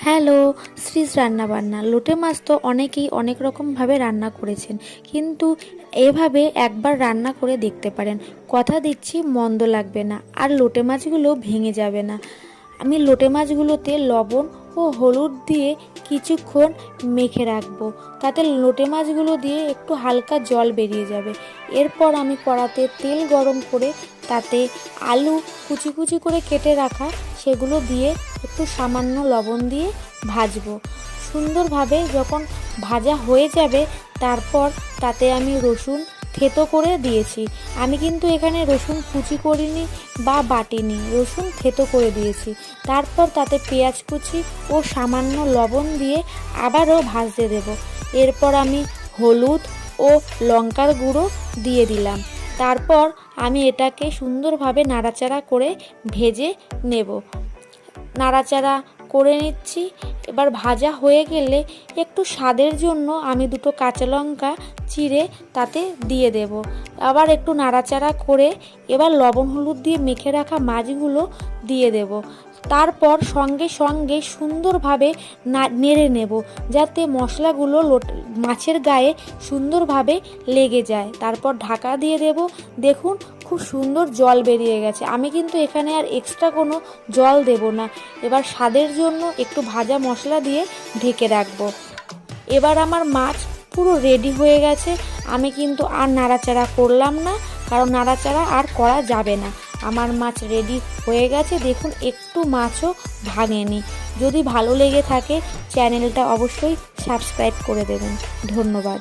Hello, শ্রীজ রান্নাবান্না। লোটে মাছ তো অনেকেই অনেক রকমভাবে রান্না করেছেন, কিন্তু এভাবে একবার রান্না করে দেখতে পারেন। কথা দিচ্ছি মন্দ লাগবে না, আর লোটে মাছগুলো ভেঙে যাবে না। আমি লোটে মাছগুলোতে লবণ ও হলুদ দিয়ে কিছুক্ষণ মেখে রাখবো, তাতে লোটে মাছগুলো দিয়ে একটু হালকা জল বেরিয়ে যাবে। এরপর আমি কড়াতে তেল গরম করে তাতে আলু কুচি কুচি করে কেটে রাখা সেগুলো দিয়ে একটু সামান্য লবণ দিয়ে ভাজবো। সুন্দরভাবে যখন ভাজা হয়ে যাবে, তারপর তাতে আমি রসুন থেতো করে দিয়েছি। আমি কিন্তু এখানে রসুন কুচি করিনি বা বাটিনি, রসুন থেতো করে দিয়েছি। তারপর তাতে পেঁয়াজ কুচি ও সামান্য লবণ দিয়ে আবারও ভাজতে দেব। এরপর আমি হলুদ ও লঙ্কার গুঁড়ো দিয়ে দিলাম। তারপর আমি এটাকে সুন্দরভাবে নাড়াচাড়া করে ভেজে নেব। নাড়াচাড়া করে নিচ্ছি। এবার ভাজা হয়ে গেলে একটু স্বাদের জন্য আমি দুটো কাঁচা লঙ্কা চিড়ে তাতে দিয়ে দেব। আবার একটু নাড়াচাড়া করে এবার লবণ হলুদ দিয়ে মেখে রাখা মাছগুলো দিয়ে দেব। তারপর সঙ্গে সঙ্গে সুন্দরভাবে নেড়ে নেব, যাতে মশলাগুলো মাছের গায়ে সুন্দরভাবে লেগে যায়। তারপর ঢাকা দিয়ে দেব। দেখুন, খুব সুন্দর জল বেরিয়ে গেছে। আমি কিন্তু এখানে আর এক্সট্রা কোনো জল দেব না। এবার স্বাদের জন্য একটু ভাজা মশলা দিয়ে ঢেকে রাখবো। এবার আমার মাছ পুরো রেডি হয়ে গেছে। আমি কিন্তু আর নাড়াচাড়া করলাম না, কারণ নাড়াচাড়া আর করা যাবে না। আমার মাছ রেডি হয়ে গেছে। দেখুন, একটু মাছও ভাঙেনি। যদি ভালো লেগে থাকে চ্যানেলটা অবশ্যই সাবস্ক্রাইব করে দেবেন। ধন্যবাদ।